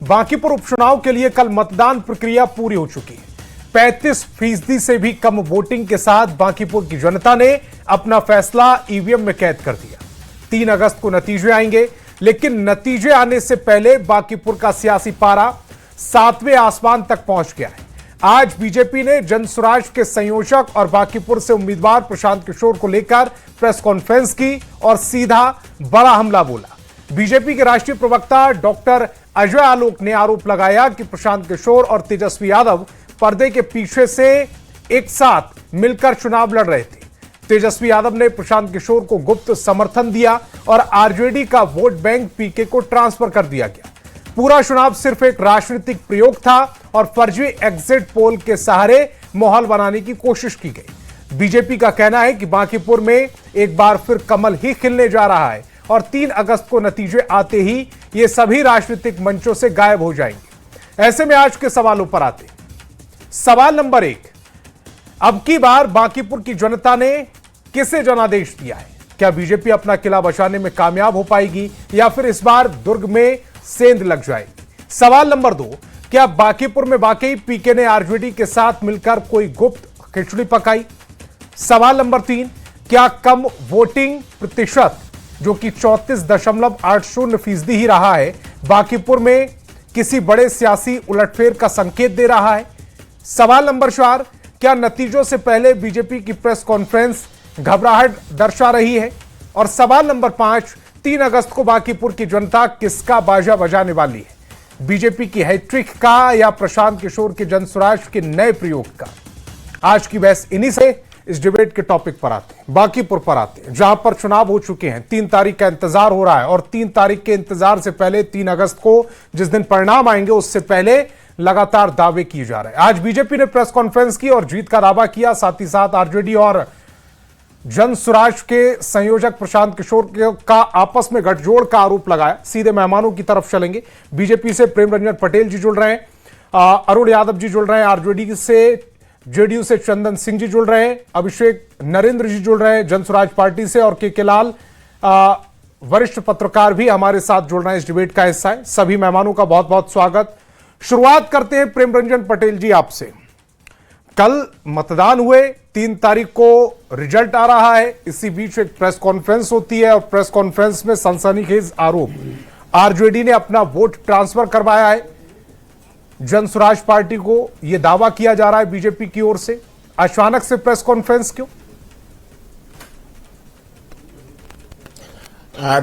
बांकीपुर उपचुनाव के लिए कल मतदान प्रक्रिया पूरी हो चुकी है। 35% से भी कम वोटिंग के साथ बांकीपुर की जनता ने अपना फैसला ईवीएम में कैद कर दिया। 3 अगस्त को नतीजे आएंगे, लेकिन नतीजे आने से पहले बांकीपुर का सियासी पारा 7वें आसमान तक पहुंच गया है। आज बीजेपी ने जनसुराज के संयोजक और बांकीपुर से उम्मीदवार प्रशांत किशोर को लेकर प्रेस कॉन्फ्रेंस की और सीधा बड़ा हमला बोला। बीजेपी के राष्ट्रीय प्रवक्ता डॉक्टर अजय आलोक ने आरोप लगाया कि प्रशांत किशोर और तेजस्वी यादव पर्दे के पीछे से एक साथ मिलकर चुनाव लड़ रहे थे। तेजस्वी यादव ने प्रशांत किशोर को गुप्त समर्थन दिया और आरजेडी का वोट बैंक पीके को ट्रांसफर कर दिया गया। पूरा चुनाव सिर्फ एक राजनीतिक प्रयोग था और फर्जी एग्जिट पोल के सहारे माहौल बनाने की कोशिश की गई। बीजेपी का कहना है कि बांकीपुर में एक बार फिर कमल ही खिलने जा रहा है और 3 अगस्त को नतीजे आते ही ये सभी राजनीतिक मंचों से गायब हो जाएंगे। ऐसे में आज के सवालों पर आते हैं। सवाल नंबर 1, अब की बार बांकीपुर की जनता ने किसे जनादेश दिया है? क्या बीजेपी अपना किला बचाने में कामयाब हो पाएगी या फिर इस बार दुर्ग में सेंध लग जाएगी? सवाल नंबर 2, क्या बांकीपुर में वाकई पीके ने आरजेडी के साथ मिलकर कोई गुप्त खिचड़ी पकाई? सवाल नंबर 3, क्या कम वोटिंग प्रतिशत जो कि 34.80% ही रहा है, बांकीपुर में किसी बड़े सियासी उलटफेर का संकेत दे रहा है? सवाल नंबर 4, क्या नतीजों से पहले बीजेपी की प्रेस कॉन्फ्रेंस घबराहट दर्शा रही है? और सवाल नंबर 5, 3 अगस्त को बांकीपुर की जनता किसका बाजा बजाने वाली है? बीजेपी की हैट्रिक का या प्रशांत किशोर के जनसुराज के नए प्रयोग का? आज की बहस इन्हीं से इस डिबेट के टॉपिक पर आते हैं, बांकीपुर पर आते हैं, जहां पर चुनाव हो चुके हैं। 3 तारीख का इंतजार हो रहा है और 3 तारीख के इंतजार से पहले 3 अगस्त को जिस दिन परिणाम आएंगे उससे पहले लगातार दावे किए जा रहे हैं। आज बीजेपी ने प्रेस कॉन्फ्रेंस की और जीत का दावा किया। साथ ही साथ आरजेडी और जनसुराज के संयोजक प्रशांत किशोर का आपस में गठजोड़ का आरोप लगाया। सीधे मेहमानों की तरफ चलेंगे। बीजेपी से प्रेम रंजन पटेल जी जुड़ रहे हैं, अरुण यादव जी जुड़ रहे हैं, आरजेडी से जेडीयू से चंदन सिंह जी जुड़ रहे हैं, अभिषेक नरेंद्र जी जुड़ रहे हैं जनसुराज पार्टी से, और के लाल वरिष्ठ पत्रकार भी हमारे साथ जुड़ रहे हैं, इस डिबेट का हिस्सा है। सभी मेहमानों का बहुत बहुत स्वागत। शुरुआत करते हैं प्रेम रंजन पटेल जी आपसे। कल मतदान हुए, 3 तारीख को रिजल्ट आ रहा है, इसी बीच एक प्रेस कॉन्फ्रेंस होती है और प्रेस कॉन्फ्रेंस में सनसनीखेज आरोप, आरजेडी ने अपना वोट ट्रांसफर करवाया है जनसुराज पार्टी को, यह दावा किया जा रहा है बीजेपी की ओर से। अचानक से प्रेस कॉन्फ्रेंस क्यों?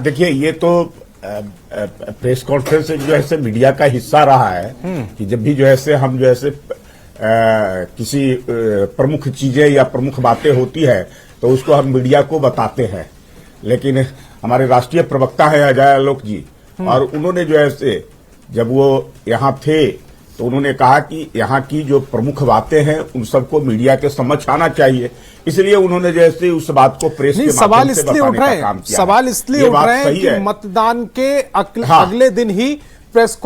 देखिए, ये तो प्रेस कॉन्फ्रेंस जो है मीडिया का हिस्सा रहा है कि जब भी जो है हम जो है किसी प्रमुख चीजें या प्रमुख बातें होती है तो उसको हम मीडिया को बताते हैं। लेकिन हमारे राष्ट्रीय प्रवक्ता है अजय आलोक जी, और उन्होंने जो है जब वो यहाँ थे तो उन्होंने कहा कि यहाँ की जो प्रमुख बातें हैं उन सबको मीडिया के समझ आना चाहिए, इसलिए उन्होंने जैसे उस बात को प्रेस के माध्यम से बताने का काम किया। सवाल इसलिए उठ रहे हैं कि मतदान के अगले दिन ही प्रेस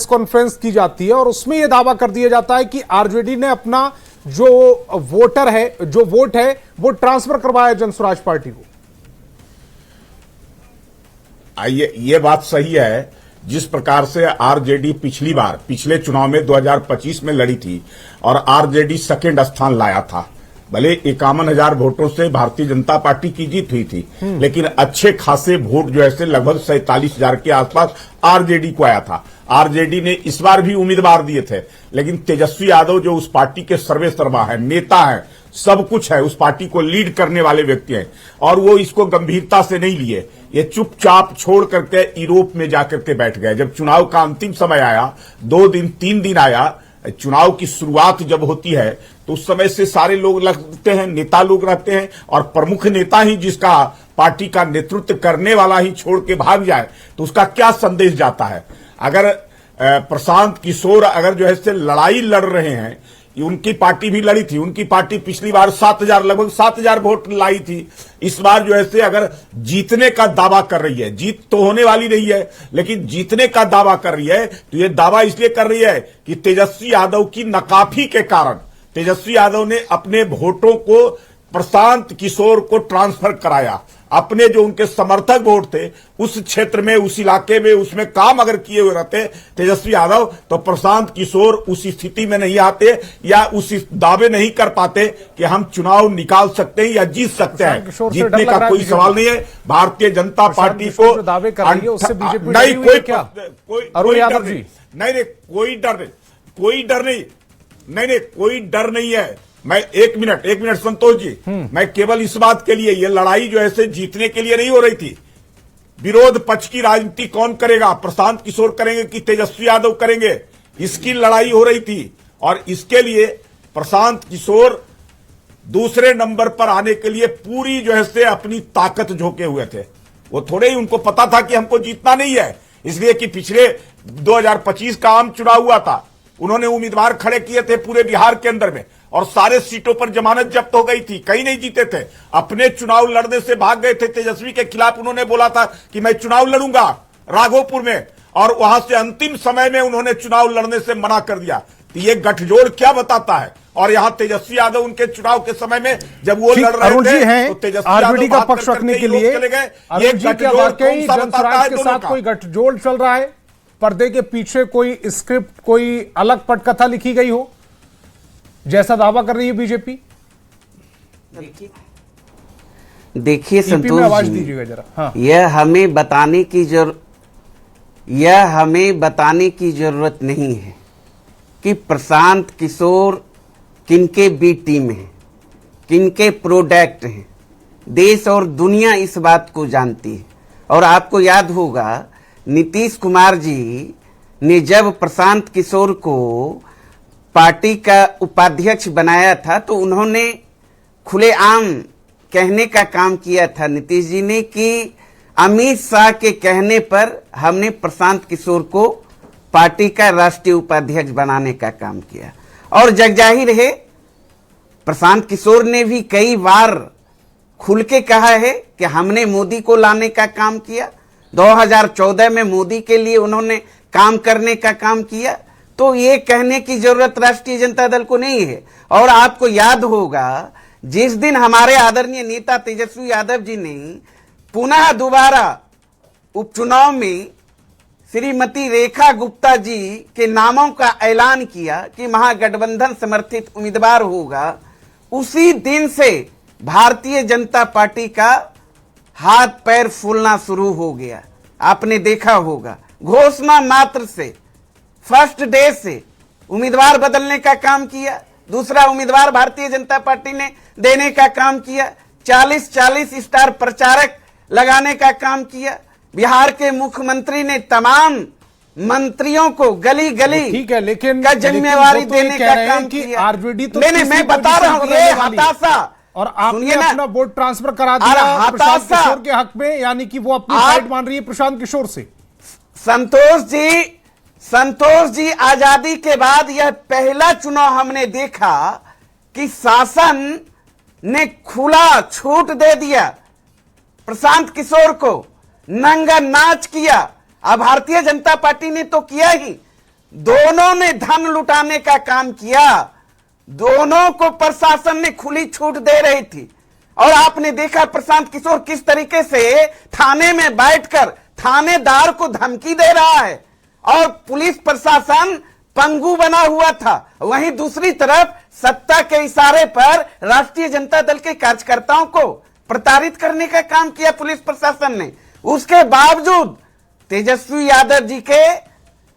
कॉन्फ्रेंस की जाती है और उसमें यह दावा कर दिया जाता है कि आरजेडी ने अपना जो वोट है वो ट्रांसफर करवाया जनसुराज पार्टी को। ये बात सही है। जिस प्रकार से आरजेडी पिछले चुनाव में 2025 में लड़ी थी और आरजेडी सेकंड स्थान लाया था, भले 51,000 वोटों से भारतीय जनता पार्टी की जीत हुई थी, लेकिन अच्छे खासे वोट जो है लगभग 47,000 के आसपास आरजेडी को आया था। आरजेडी ने इस बार भी उम्मीदवार दिए थे, लेकिन तेजस्वी यादव जो उस पार्टी के सर्वेसर्वा है, नेता है, सब कुछ है, उस पार्टी को लीड करने वाले व्यक्ति हैं, और वो इसको गंभीरता से नहीं लिए। ये चुपचाप छोड़ करके यूरोप में जाकर के बैठ गए। जब चुनाव का अंतिम समय आया, 2 दिन 3 दिन आया, चुनाव की शुरुआत जब होती है तो उस समय से सारे लोग लगते हैं, नेता लोग रहते हैं, और प्रमुख नेता ही जिसका पार्टी का नेतृत्व करने वाला ही छोड़ के भाग जाए तो उसका क्या संदेश जाता है? अगर प्रशांत किशोर अगर जो है लड़ाई लड़ रहे हैं, उनकी पार्टी भी लड़ी थी, उनकी पार्टी पिछली बार लगभग 7,000 वोट लाई थी। इस बार जो है अगर जीतने का दावा कर रही है, जीत तो होने वाली नहीं है, लेकिन जीतने का दावा कर रही है, तो ये दावा इसलिए कर रही है कि तेजस्वी यादव की नाकाफी के कारण तेजस्वी यादव ने अपने वोटों को प्रशांत किशोर को ट्रांसफर कराया। अपने जो उनके समर्थक वोट थे उस क्षेत्र में, उस इलाके में, उसमें काम अगर किए हुए रहते तेजस्वी यादव, तो प्रशांत किशोर उस स्थिति में नहीं आते या उस दावे नहीं कर पाते कि हम चुनाव निकाल सकते हैं या जीत सकते हैं। जीतने का कोई सवाल नहीं है। भारतीय जनता पार्टी को दावे कर रही है उससे बीजेपी नहीं, कोई अरुण यादव जी नहीं, कोई डर नहीं, कोई डर नहीं, कोई डर नहीं है। मैं एक मिनट संतोष जी, मैं केवल इस बात के लिए, ये लड़ाई जो ऐसे जीतने के लिए नहीं हो रही थी। विरोध पक्ष की राजनीति कौन करेगा, प्रशांत किशोर करेंगे कि तेजस्वी यादव करेंगे, इसकी लड़ाई हो रही थी। और इसके लिए प्रशांत किशोर दूसरे नंबर पर आने के लिए पूरी जो है से अपनी ताकत झोंके हुए थे। वो थोड़े ही उनको पता था कि हमको जीतना नहीं है, इसलिए कि पिछले 2025 का आम चुनाव हुआ था, उन्होंने उम्मीदवार खड़े किए थे पूरे बिहार के अंदर में और सारे सीटों पर जमानत जब्त हो गई थी, कहीं नहीं जीते थे। अपने चुनाव लड़ने से भाग गए थे। तेजस्वी के खिलाफ उन्होंने बोला था कि मैं चुनाव लड़ूंगा राघोपुर में, और वहां से अंतिम समय में उन्होंने चुनाव लड़ने से मना कर दिया। तो ये गठजोड़ क्या बताता है? और यहां तेजस्वी यादव उनके चुनाव के समय में जब वो लड़ रहे थे तो तेजस्वी आरजेडी का पक्ष रखने के लिए ये गठजोड़ के साथ कोई गठजोड़ चल रहा है? पर्दे के पीछे कोई स्क्रिप्ट, कोई अलग पटकथा लिखी गई हो जैसा दावा कर रही है बीजेपी? देखिए संतोष आवाज जी, दीजिएगा जरा। हाँ। यह हमें बताने की जरूरत नहीं है कि प्रशांत किशोर किनके बी टीम है, किनके प्रोडक्ट हैं। देश और दुनिया इस बात को जानती है। और आपको याद होगा नीतीश कुमार जी ने जब प्रशांत किशोर को पार्टी का उपाध्यक्ष बनाया था तो उन्होंने खुलेआम कहने का काम किया था नीतीश जी ने कि अमित शाह के कहने पर हमने प्रशांत किशोर को पार्टी का राष्ट्रीय उपाध्यक्ष बनाने का काम किया। और जगजाहिर है प्रशांत किशोर ने भी कई बार खुल के कहा है कि हमने मोदी को लाने का काम किया। 2014 में मोदी के लिए उन्होंने काम करने का काम किया। तो ये कहने की जरूरत राष्ट्रीय जनता दल को नहीं है। और आपको याद होगा जिस दिन हमारे आदरणीय नेता तेजस्वी यादव जी ने पुनः दोबारा उपचुनाव में श्रीमती रेखा गुप्ता जी के नामों का ऐलान किया कि महागठबंधन समर्थित उम्मीदवार होगा, उसी दिन से भारतीय जनता पार्टी का हाथ पैर फूलना शुरू हो गया। आपने देखा होगा घोषणा मात्र से फर्स्ट डे से उम्मीदवार बदलने का काम किया, दूसरा उम्मीदवार भारतीय जनता पार्टी ने देने का काम किया, 40-40 स्टार प्रचारक लगाने का काम किया। बिहार के मुख्यमंत्री ने तमाम मंत्रियों को गली गली ठीक है, लेकिन का जिम्मेवारी देने का काम किया। आरजेडी तो नहीं, मैं बता रहा हूं ये हताशा, और आपने अपना वोट ट्रांसफर करा दिया प्रशांत किशोर के हक में, यानी कि वो अपनी साइड मान रही है प्रशांत किशोर से। संतोष जी आजादी के बाद यह पहला चुनाव हमने देखा कि शासन ने खुला छूट दे दिया प्रशांत किशोर को, नंगा नाच किया। अब भारतीय जनता पार्टी ने तो किया ही, दोनों ने धन लुटाने का काम किया, दोनों को प्रशासन ने खुली छूट दे रही थी। और आपने देखा प्रशांत किशोर किस तरीके से थाने में बैठकर थानेदार को धमकी दे रहा है और पुलिस प्रशासन पंगु बना हुआ था। वहीं दूसरी तरफ सत्ता के इशारे पर राष्ट्रीय जनता दल के कार्यकर्ताओं को प्रताड़ित करने का काम किया पुलिस प्रशासन ने। उसके बावजूद तेजस्वी यादव जी के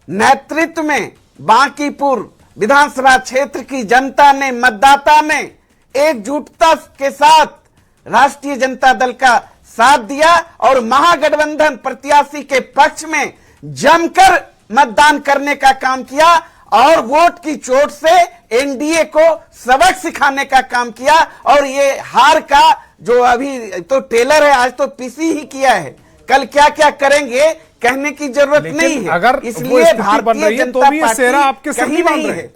नेतृत्व में बांकीपुर विधानसभा क्षेत्र की जनता ने, मतदाता ने एकजुटता के साथ राष्ट्रीय जनता दल का साथ दिया और महागठबंधन प्रत्याशी के पक्ष में जमकर मतदान करने का काम किया और वोट की चोट से एनडीए को सबक सिखाने का काम किया। और ये हार का जो अभी तो टेलर है, आज तो पीसी ही किया है, कल क्या क्या करेंगे कहने की जरूरत नहीं है। अगर इसलिए भारतीय जनता पार्टी तो सेरा आपके सर नहीं मान रहे।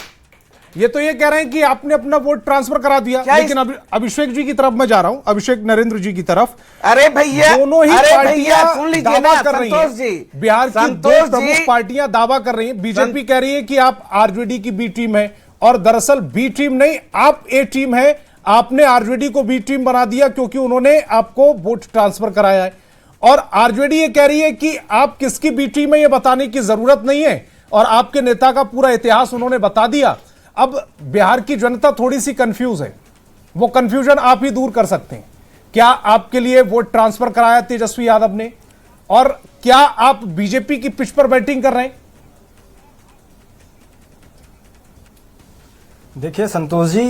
ये तो ये कह रहे हैं कि आपने अपना वोट ट्रांसफर करा दिया, लेकिन अभिषेक जी की तरफ मैं जा रहा हूं, अभिषेक नरेंद्र जी की तरफ। अरे भैया, दोनों ही पार्टियां सुन लीजिए दावा ना, कर रही हैं, बिहार की दो प्रमुख पार्टियां दावा कर रही हैं। बीजेपी कह रही है कि आप आरजेडी की बी टीम है, और दरअसल बी टीम नहीं, आप ए टीम है। आपने आरजेडी को बी टीम बना दिया क्योंकि उन्होंने आपको वोट ट्रांसफर कराया है, और आरजेडी ये कह रही है कि आप किसकी बी टीम है ये बताने की जरूरत नहीं है, और आपके नेता का पूरा इतिहास उन्होंने बता दिया। अब बिहार की जनता थोड़ी सी कंफ्यूज है, वो कंफ्यूजन आप ही दूर कर सकते हैं। क्या आपके लिए वोट ट्रांसफर कराया तेजस्वी यादव ने, और क्या आप बीजेपी की पिच पर बैटिंग कर रहे हैं? देखिए संतोष जी,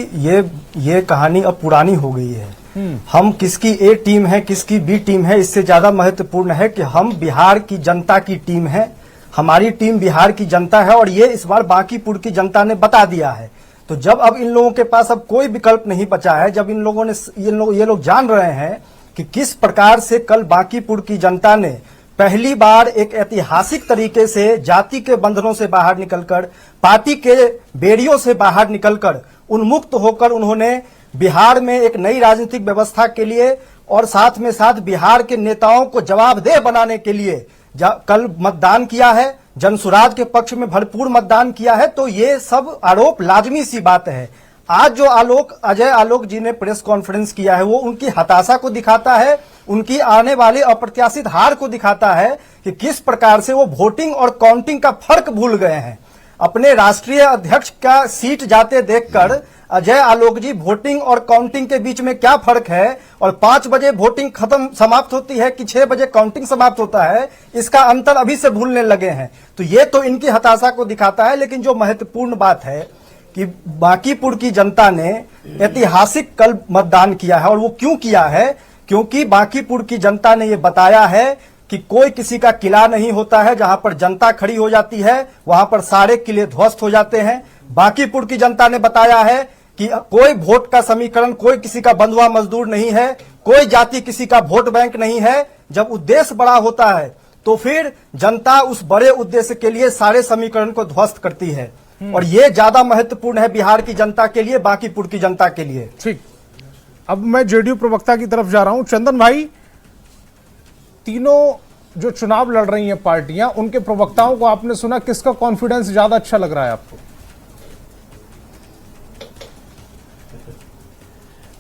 ये कहानी अब पुरानी हो गई है। हम किसकी ए टीम है किसकी बी टीम है, इससे ज्यादा महत्वपूर्ण है कि हम बिहार की जनता की टीम है। हमारी टीम बिहार की जनता है, और ये इस बार बांकीपुर की जनता ने बता दिया है। तो जब अब इन लोगों के पास अब कोई विकल्प नहीं बचा है, जब इन लोगों ने ये लोग जान रहे हैं कि किस प्रकार से कल बांकीपुर की जनता ने पहली बार एक ऐतिहासिक तरीके से जाति के बंधनों से बाहर निकलकर, पार्टी के बेड़ियों से बाहर निकलकर, उन्मुक्त होकर उन्होंने बिहार में एक नई राजनीतिक व्यवस्था के लिए और साथ में साथ बिहार के नेताओं को जवाबदेह बनाने के लिए कल मतदान किया है, जनसुराज के पक्ष में भरपूर मतदान किया है। तो ये सब आरोप लाजमी सी बात है। आज जो अजय आलोक जी ने प्रेस कॉन्फ्रेंस किया है, वो उनकी हताशा को दिखाता है, उनकी आने वाली अप्रत्याशित हार को दिखाता है कि किस प्रकार से वो वोटिंग और काउंटिंग का फर्क भूल गए हैं। अपने राष्ट्रीय अध्यक्ष का सीट जाते देखकर अजय आलोक जी वोटिंग और काउंटिंग के बीच में क्या फर्क है, और 5 बजे वोटिंग समाप्त होती है कि 6 बजे काउंटिंग समाप्त होता है, इसका अंतर अभी से भूलने लगे हैं। तो ये तो इनकी हताशा को दिखाता है। लेकिन जो महत्वपूर्ण बात है कि बांकीपुर की जनता ने ऐतिहासिक कल मतदान किया है, और वो क्यों किया है? क्योंकि बांकीपुर की जनता ने ये बताया है कि कोई किसी का किला नहीं होता है। जहां पर जनता खड़ी हो जाती है वहां पर सारे किले ध्वस्त हो जाते हैं। बांकीपुर की जनता ने बताया है कि कोई वोट का समीकरण, कोई किसी का बंधुआ मजदूर नहीं है, कोई जाति किसी का वोट बैंक नहीं है। जब उद्देश्य बड़ा होता है तो फिर जनता उस बड़े उद्देश्य के लिए सारे समीकरण को ध्वस्त करती है, और ये ज्यादा महत्वपूर्ण है बिहार की जनता के लिए, बांकीपुर की जनता के लिए। ठीक, अब मैं जेडीयू प्रवक्ता की तरफ जा रहा हूं। चंदन भाई, तीनों जो चुनाव लड़ रही हैं पार्टियां, उनके प्रवक्ताओं को आपने सुना, किसका कॉन्फिडेंस ज्यादा अच्छा लग रहा है आपको?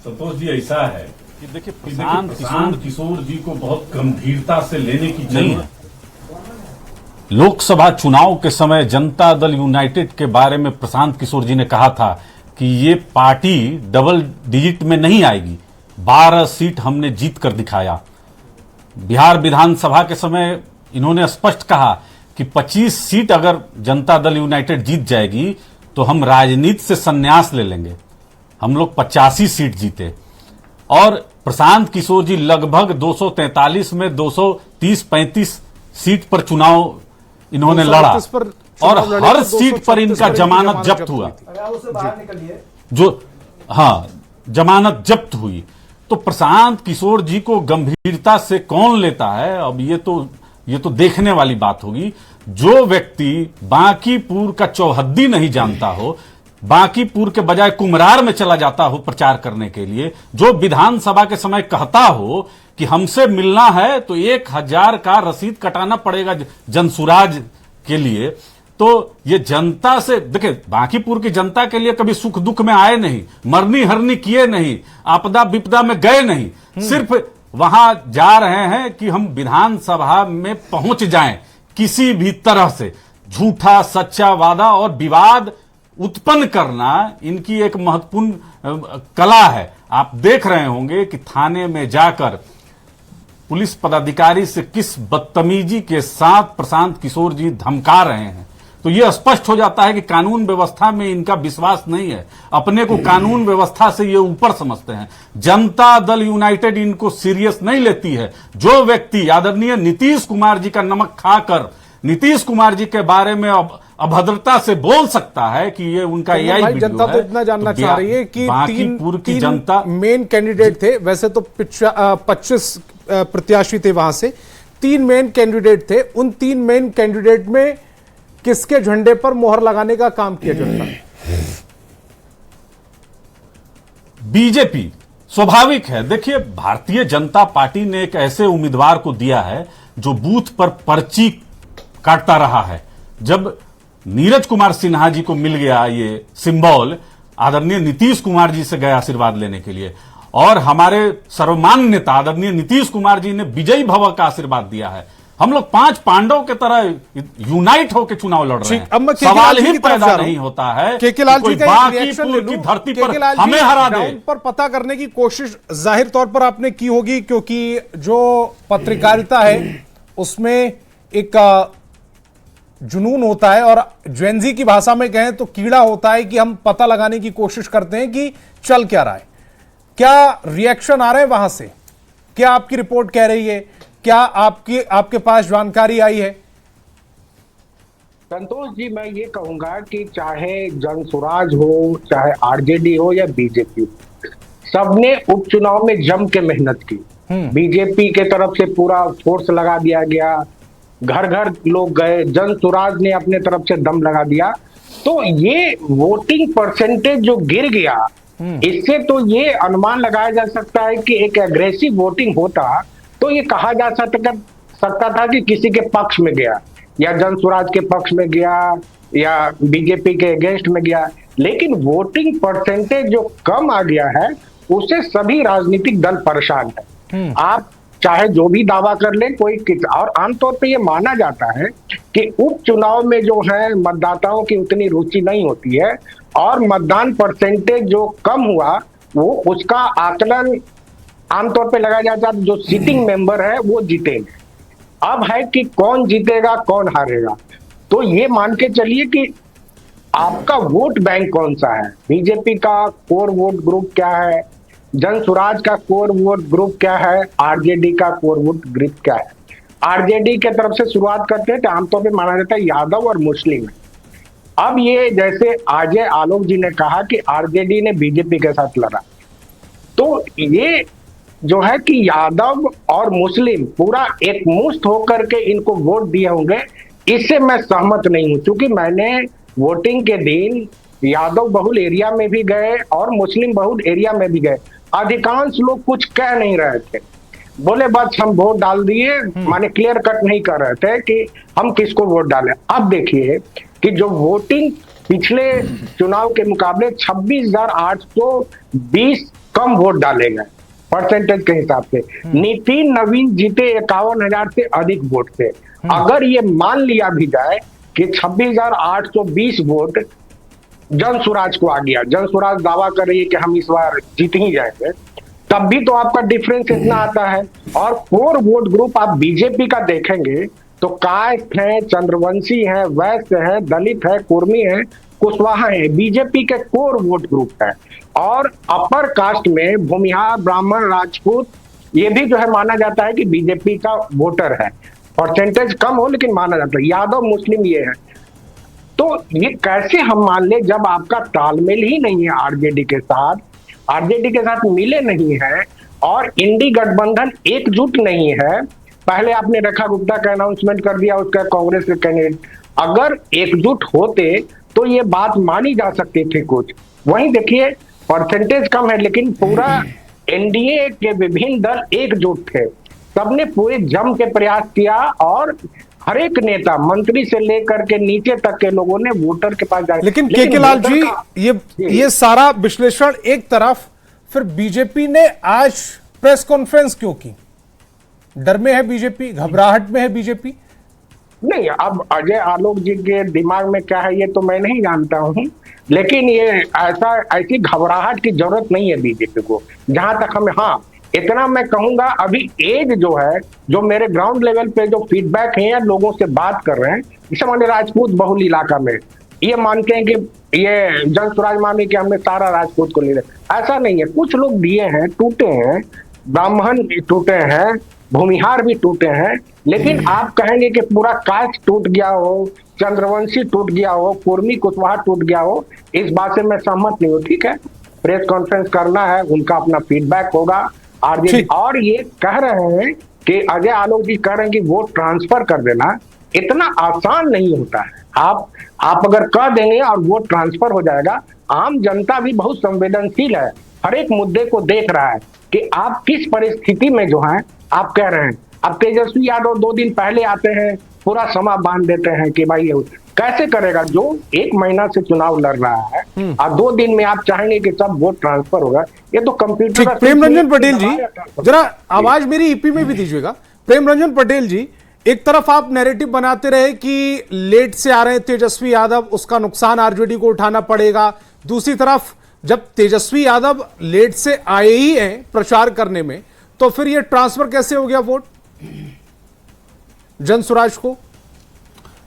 संतोष जी, ऐसा है कि देखिए प्रशांत किशोर जी को बहुत गंभीरता से लेने की जरूरत है। लोकसभा चुनाव के समय जनता दल यूनाइटेड के बारे में प्रशांत किशोर जी ने कहा था कि ये पार्टी डबल डिजिट में नहीं आएगी। 12 सीट हमने जीत कर दिखाया। बिहार विधानसभा के समय इन्होंने स्पष्ट कहा कि 25 सीट अगर जनता दल यूनाइटेड जीत जाएगी तो हम राजनीति से संन्यास ले लेंगे। हम लोग 85 सीट जीते, और प्रशांत किशोर जी लगभग 243 में 230-35 सीट पर चुनाव इन्होंने लड़ा, और हर सीट पर इनका जमानत जब्त हुआ। जमानत जब्त हुई। तो प्रशांत किशोर जी को गंभीरता से कौन लेता है, अब ये तो देखने वाली बात होगी। जो व्यक्ति बांकीपुर का चौहद्दी नहीं जानता हो, बांकीपुर के बजाय कुमरार में चला जाता हो प्रचार करने के लिए, जो विधानसभा के समय कहता हो कि हमसे मिलना है तो 1000 का रसीद कटाना पड़ेगा जनसुराज के लिए, तो ये जनता से देखिए, बांकीपुर की जनता के लिए कभी सुख दुख में आए नहीं, मरनी हरनी किए नहीं, आपदा विपदा में गए नहीं, सिर्फ वहां जा रहे हैं कि हम विधानसभा में पहुंच जाएं। किसी भी तरह से झूठा सच्चा वादा और विवाद उत्पन्न करना इनकी एक महत्वपूर्ण कला है। आप देख रहे होंगे कि थाने में जाकर पुलिस पदाधिकारी से किस बदतमीजी के साथ प्रशांत किशोर जी धमका रहे हैं। तो यह स्पष्ट हो जाता है कि कानून व्यवस्था में इनका विश्वास नहीं है। अपने को कानून व्यवस्था से ये ऊपर समझते हैं। जनता दल यूनाइटेड इनको सीरियस नहीं लेती है। जो व्यक्ति आदरणीय नीतीश कुमार जी का नमक खाकर नीतीश कुमार जी के बारे में अभद्रता से बोल सकता है कि ये उनका एआई वीडियो जनता है, तो इतना जानना चाह रही है कि बांकीपुर की जनता मेन कैंडिडेट थे। वैसे तो 25 प्रत्याशी थे, वहां से 3 मेन कैंडिडेट थे। उन 3 मेन कैंडिडेट में किसके झंडे पर मोहर लगाने का काम किया जनता ने? बीजेपी। स्वाभाविक है। देखिए, भारतीय जनता पार्टी ने एक ऐसे उम्मीदवार को दिया है जो बूथ पर पर्ची काटता रहा है। जब नीरज कुमार सिन्हा जी को मिल गया ये सिंबल, आदरणीय नीतीश कुमार जी से गए आशीर्वाद लेने के लिए, और हमारे सर्वमान्य नेता आदरणीय नीतीश कुमार जी ने विजयी भव का आशीर्वाद दिया है। हम लोग 5 पांडव के तरह यूनाइट होकर चुनाव लड़ रहे अब मैं हैं। सवाल ही पैदा नहीं होता है कि कोई बांकीपुर की धरती पर हमें हरा दे। पर पता करने की कोशिश जाहिर तौर पर आपने की होगी, क्योंकि जो पत्रकारिता है उसमें एक जुनून होता है, और जेनजी की भाषा में कहें तो कीड़ा होता है कि हम पता लगाने की कोशिश करते हैं कि चल क्या रहा है। क्या रिएक्शन आ रहे हैं वहां से? क्या आपकी रिपोर्ट कह रही है? क्या आपके पास जानकारी आई है? संतोष जी, मैं ये कहूंगा कि चाहे जनसुराज हो, चाहे आरजेडी हो या बीजेपी, सबने उपचुनाव में जम के मेहनत की। बीजेपी के तरफ से पूरा फोर्स लगा दिया गया, घर घर लोग गए, जनसुराज ने अपने तरफ से दम लगा दिया। तो ये वोटिंग परसेंटेज जो गिर गया, इससे तो ये अनुमान लगाया जा सकता है कि एक एग्रेसिव वोटिंग होता तो ये कहा जा सकता था कि किसी के पक्ष में गया, या जनसुराज के पक्ष में गया, या बीजेपी के अगेंस्ट में गया। लेकिन वोटिंग परसेंटेज जो कम आ गया है, उससे सभी राजनीतिक दल परेशान है। आप चाहे जो भी दावा कर ले, और आमतौर पे ये माना जाता है कि उपचुनाव में जो है मतदाताओं की उतनी रुचि नहीं होती है, और मतदान परसेंटेज जो कम हुआ वो उसका आकलन आमतौर पे लगाया जाता है जो सिटिंग मेंबर है वो जीतेंगे। अब है कि कौन जीतेगा कौन हारेगा, तो ये मान के चलिए कि आपका वोट बैंक कौन सा है, बीजेपी का कोर वोट ग्रुप क्या है, जनसुराज का कोर वोट ग्रुप क्या है, आरजेडी का कोर वोट ग्रुप क्या है। आरजेडी के तरफ से शुरुआत करते हैं तो आमतौर पे माना जाता है यादव और मुस्लिम है। अब ये जैसे अजय आलोक जी ने कहा कि आरजेडी ने बीजेपी के साथ लड़ा, तो ये जो है कि यादव और मुस्लिम पूरा एक मुश्त होकर के इनको वोट दिए होंगे, इससे मैं सहमत नहीं हूं। क्योंकि मैंने वोटिंग के दिन यादव बहुल एरिया में भी गए और मुस्लिम बहुल एरिया में भी गए, अधिकांश लोग कुछ कह नहीं रहे थे, बोले बस हम वोट डाल दिए, माने क्लियर कट नहीं कर रहे थे कि हम किसको वोट डालें। अब देखिए कि जो वोटिंग पिछले चुनाव के मुकाबले 26,820 कम वोट डाले गए परसेंटेज के हिसाब से। नितिन नवीन जीते 51,000 से अधिक वोट से। अगर ये मान लिया भी जाए कि 26,820 वोट जनसुराज को आ गया, जनसुराज दावा कर रही है कि हम इस बार जीत ही जाएंगे, तब भी तो आपका डिफरेंस इतना आता है। और कोर वोट ग्रुप आप बीजेपी का देखेंगे तो कायस्थ है, चंद्रवंशी है, वैश्य है, दलित है, कुर्मी है, कुशवाहा है, बीजेपी के कोर वोट ग्रुप है। और अपर कास्ट में भूमिहार, ब्राह्मण, राजपूत, ये भी जो है माना जाता है कि बीजेपी का वोटर है। परसेंटेज कम हो लेकिन माना जाता है। यादव, मुस्लिम ये है। तो ये कैसे हम मान ले जब आपका तालमेल ही नहीं है आरजेडी के साथ मिले नहीं है, और इंडी गठबंधन एकजुट नहीं है। पहले आपने रेखा गुप्ता का अनाउंसमेंट कर दिया, उसका कांग्रेस के कैंडिडेट, अगर एकजुट होते तो ये बात मानी जा सकती थी कुछ। वहीं देखिए परसेंटेज कम है लेकिन पूरा एनडीए के विभिन्न दल एकजुट थे, सबने पूरे जम के प्रयास किया, और हर एक नेता, मंत्री से लेकर के नीचे तक के लोगों ने वोटर के पास जाए। लेकिन के लाल जी, ये सारा विश्लेषण एक तरफ, फिर बीजेपी ने आज प्रेस कॉन्फ्रेंस क्यों की? डर में है बीजेपी, घबराहट में है बीजेपी? नहीं, अब अजय आलोक जी के दिमाग में क्या है ये तो मैं नहीं जानता हूं, लेकिन ये ऐसी घबराहट की जरूरत नहीं है बीजेपी को, जहां तक हमें, हाँ इतना मैं कहूंगा, अभी एज जो है, जो मेरे ग्राउंड लेवल पे जो फीडबैक है या लोगों से बात कर रहे हैं, जैसे मान राजपूत बहुल इलाका में ये मानते हैं कि ये जनसुराज माने कि हमने सारा राजपूत को ले लिया, ऐसा नहीं है। कुछ लोग दिए हैं, टूटे हैं, ब्राह्मण टूटे हैं, भूमिहार भी टूटे हैं, लेकिन आप कहेंगे कि पूरा कास्ट टूट गया हो, चंद्रवंशी टूट गया हो, कुर्मी कुशवाहा टूट गया हो, इस बात से मैं सहमत नहीं हूँ। ठीक है, प्रेस कॉन्फ्रेंस करना है, उनका अपना फीडबैक होगा आरजेडी। और ये कह रहे हैं कि अजय आलोक जी कह रहे हैं कि वोट ट्रांसफर कर देना, इतना आसान नहीं होता है। आप अगर कह देंगे और वोट ट्रांसफर हो जाएगा, आम जनता भी बहुत संवेदनशील है, हर एक मुद्दे को देख रहा है कि आप किस परिस्थिति में जो है आप कह रहे हैं। अब तेजस्वी यादव 2 दिन पहले आते हैं, पूरा समा बांध देते हैं कि भाई कैसे करेगा, जो 1 महीना से चुनाव लड़ रहा है, और 2 दिन में आप चाहेंगे कि सब वोट ट्रांसफर होगा, ये तो कंप्यूटर। ठीक, प्रेम रंजन पटेल जी जरा आवाज मेरी ईपी में भी दीजिएगा। प्रेम रंजन पटेल जी, एक तरफ आप नैरेटिव बनाते रहे कि लेट से आ रहे तेजस्वी यादव, उसका नुकसान आरजेडी को उठाना पड़ेगा। दूसरी तरफ जब तेजस्वी यादव लेट से आए ही हैं प्रचार करने में, तो फिर ये ट्रांसफर कैसे हो गया वोट जनसुराज को?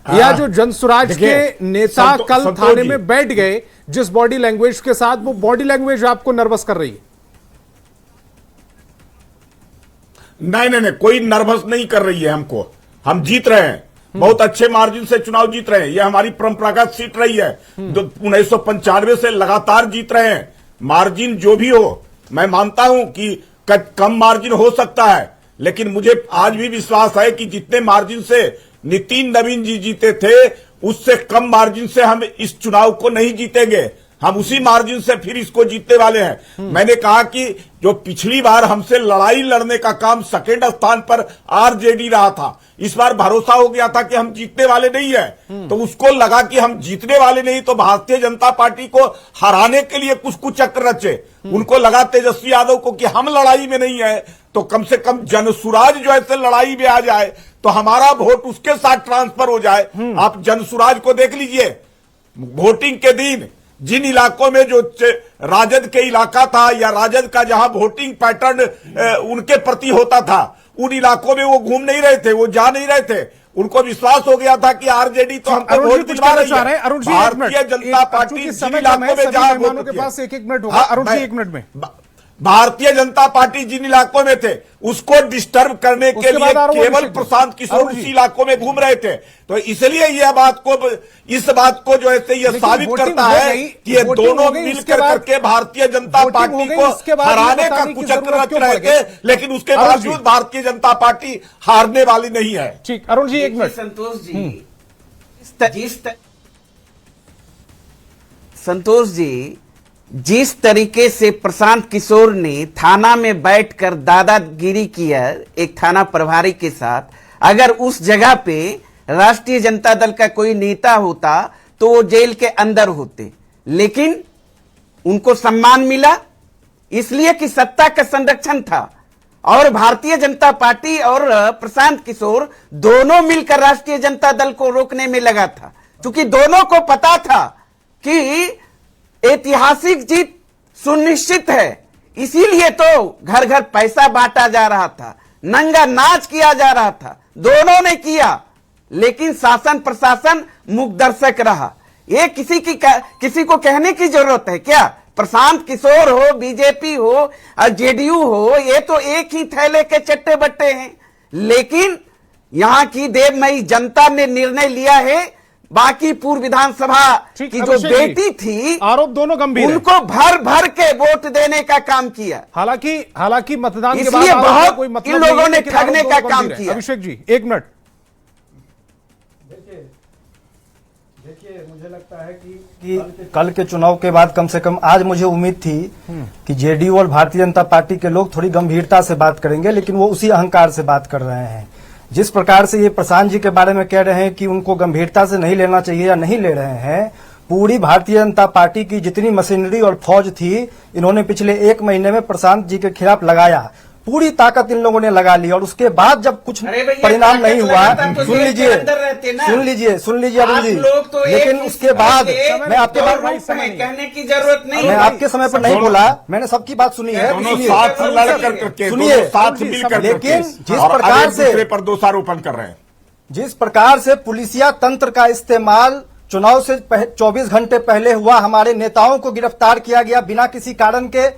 या जो जनसुराज के नेता कल थाने में बैठ गए जिस बॉडी लैंग्वेज के साथ, वो बॉडी लैंग्वेज आपको नर्वस कर रही है? नहीं, कोई नर्वस नहीं कर रही है हमको। हम जीत रहे हैं, बहुत अच्छे मार्जिन से चुनाव जीत रहे हैं। ये हमारी परंपरागत सीट रही है, जो 1995 से लगातार जीत रहे हैं। मार्जिन जो भी हो, मैं मानता हूं कि कम मार्जिन हो सकता है, लेकिन मुझे आज भी विश्वास है कि जितने मार्जिन से नितिन नवीन जी जीते थे, उससे कम मार्जिन से हम इस चुनाव को नहीं जीतेंगे। हम उसी मार्जिन से फिर इसको जीतने वाले हैं। मैंने कहा कि जो पिछली बार हमसे लड़ाई लड़ने का काम सेकेंड स्थान पर आरजेडी रहा था, इस बार भरोसा हो गया था कि हम जीतने वाले नहीं है। तो उसको लगा कि हम जीतने वाले नहीं, तो भारतीय जनता पार्टी को हराने के लिए कुछ कुचक्र रचे। उनको लगा तेजस्वी यादव को कि हम लड़ाई में नहीं है, तो कम से कम जनसुराज जो ऐसे लड़ाई में आ जाए तो हमारा वोट उसके साथ ट्रांसफर हो जाए। आप जनसुराज को देख लीजिए, वोटिंग के दिन जिन इलाकों में जो राजद के इलाका था या राजद का जहां वोटिंग पैटर्न उनके प्रति होता था, उन इलाकों में वो घूम नहीं रहे थे, वो जा नहीं रहे थे। उनको विश्वास हो गया था कि आरजेडी तो हमको वोट दिलवा रही है। भारतीय जनता पार्टी जिन इलाकों में जहां वोट के पास 1-1 मिनट होगा। अरुण जी 1 मिनट में। भारतीय जनता पार्टी जिन इलाकों में थे उसको डिस्टर्ब करने के लिए केवल प्रशांत किशोर उसी इलाकों में घूम रहे थे। तो इसलिए इस बात को जो है ये साबित करता है कि ये दोनों मिलकर करके भारतीय जनता पार्टी को हराने का कुचक्र रच रहे थे, लेकिन उसके बावजूद भारतीय जनता पार्टी हारने वाली नहीं है। ठीक, अरुण जी 1 मिनट। संतोष जी, जिस तरीके से प्रशांत किशोर ने थाना में बैठकर दादागिरी किया एक थाना प्रभारी के साथ, अगर उस जगह पे राष्ट्रीय जनता दल का कोई नेता होता तो वो जेल के अंदर होते, लेकिन उनको सम्मान मिला इसलिए कि सत्ता का संरक्षण था। और भारतीय जनता पार्टी और प्रशांत किशोर दोनों मिलकर राष्ट्रीय जनता दल को रोकने में लगा था, क्योंकि दोनों को पता था कि ऐतिहासिक जीत सुनिश्चित है। इसीलिए तो घर घर पैसा बांटा जा रहा था, नंगा नाच किया जा रहा था, दोनों ने किया, लेकिन शासन प्रशासन मुखदर्शक रहा। ये किसी को कहने की जरूरत है क्या? प्रशांत किशोर हो, बीजेपी हो और जेडीयू हो, ये तो एक ही थैले के चट्टे बट्टे हैं। लेकिन यहां की देवमयी जनता ने निर्णय लिया है, बाकी पूर्व विधानसभा की जो बेटी थी, आरोप दोनों गंभीर, उनको भर भर के वोट देने का काम किया। हालांकि मतदान के बाद बहुत कोई मतलब इन लोगों ने ठगने का काम किया। अभिषेक जी 1 मिनट। देखिए, मुझे लगता है कि कल के चुनाव के बाद कम से कम आज मुझे उम्मीद थी कि जेडीयू और भारतीय जनता पार्टी के लोग थोड़ी गंभीरता से बात करेंगे, लेकिन वो उसी अहंकार से बात कर रहे हैं। जिस प्रकार से ये प्रशांत जी के बारे में कह रहे हैं कि उनको गंभीरता से नहीं लेना चाहिए या नहीं ले रहे हैं, पूरी भारतीय जनता पार्टी की जितनी मशीनरी और फौज थी, इन्होंने पिछले 1 महीने में प्रशांत जी के खिलाफ लगाया, पूरी ताकत इन लोगों ने लगा ली। और उसके बाद जब कुछ परिणाम नहीं हुआ, सुन लीजिए अरुण जी, लेकिन उसके बाद मैं आपके बात कहने की जरूरत नहीं, मैं आपके समय पर नहीं बोला, मैंने सबकी बात सुनी है, सुनिए। लेकिन जिस प्रकार से पर दोषारोपण कर रहे हैं, जिस प्रकार से पुलिसिया तंत्र का इस्तेमाल चुनाव से 24 घंटे पहले हुआ, हमारे नेताओं को गिरफ्तार किया गया बिना किसी कारण के,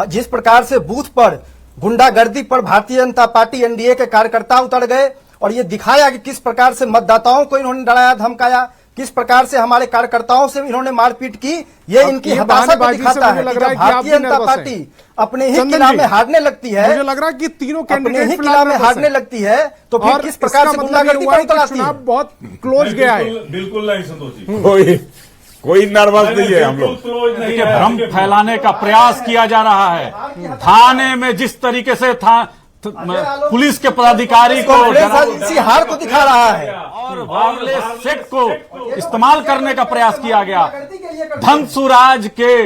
जिस प्रकार से बूथ पर गुंडागर्दी पर भारतीय जनता पार्टी एनडीए के कार्यकर्ता उतर गए और ये दिखाया कि किस प्रकार से मतदाताओं को इन्होंने डराया धमकाया, किस प्रकार से हमारे कार्यकर्ताओं से इन्होंने मारपीट की। ये इनकी हताशा को दिखाता है कि जब भारतीय जनता पार्टी अपने ही किला में हारने लगती है, मुझे लग रहा है कि तीनों अपने ही किला में हारने लगती है, तो फिर किस प्रकार से गुंडागर्दी पर उतर आती है। बहुत क्लोज गया है। बिल्कुल नहीं संतोष जी, कोई नर्वस नहीं है हम लोग। भ्रम फैलाने का प्रयास किया जा रहा है। थाने में जिस तरीके से पुलिस के पदाधिकारी को इसी हार को दिखा रहा है और वायरलेस सेट को इस्तेमाल करने का प्रयास किया गया। धनसुराज के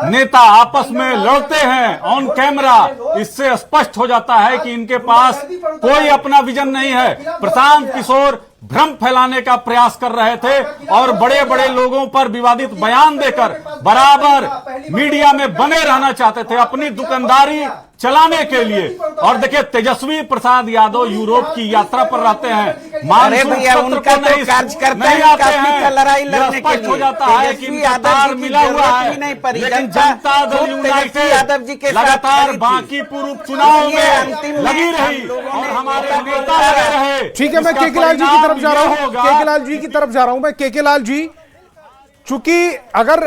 नेता आपस में लड़ते हैं ऑन कैमरा, इससे स्पष्ट हो जाता है कि इनके पास कोई अपना विजन नहीं है। प्रशांत किशोर भ्रम फैलाने का प्रयास कर रहे थे और बड़े बड़े लोगों पर विवादित बयान देकर बराबर मीडिया में बने रहना चाहते थे अपनी दुकानदारी चलाने के लिए। और देखिए तेजस्वी प्रसाद यादव यूरोप की यात्रा पर रहते हैं, अरे भैया उनका तो कार्यकर्ता ही काफी था लड़ाई लड़ने के लिए। हो जाता है कि इनका मिला हुआ है, लेकिन जनता दल यूनाइटेड लगातार बांकीपुर उपचुनाव में लगी रही और हमारे नेता लगे रहे। ठीक है, मैं केके लाल जी की तरफ जा रहा हूं, केके लाल जी की तरफ जा रहा हूं मैं। केके लाल जी, चूंकि अगर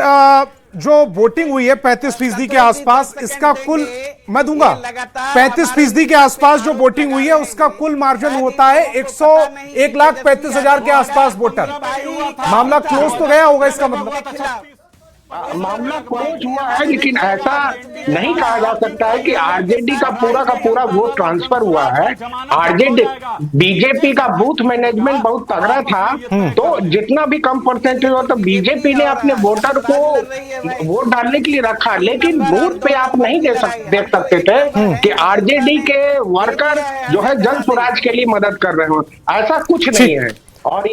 जो वोटिंग हुई है 35% के आसपास, इसका कुल मैं दूंगा 35% के आसपास जो वोटिंग हुई है उसका कुल मार्जिन होता है 1,35,000 के आसपास वोटर। मामला क्लोज तो गया होगा इसका मतलब। मामला क्लोज हुआ है, लेकिन ऐसा नहीं कहा जा सकता है कि आरजेडी का पूरा वोट ट्रांसफर हुआ है। आरजेडी बीजेपी का बूथ मैनेजमेंट बहुत तगड़ा था, तो जितना भी कम परसेंटेज हो तो बीजेपी ने अपने वोटर को वोट डालने के लिए रखा, लेकिन बूथ पे आप नहीं देख सकते थे कि आरजेडी के वर्कर जो है जन स्वराज के लिए मदद कर रहे हो, ऐसा कुछ नहीं है। और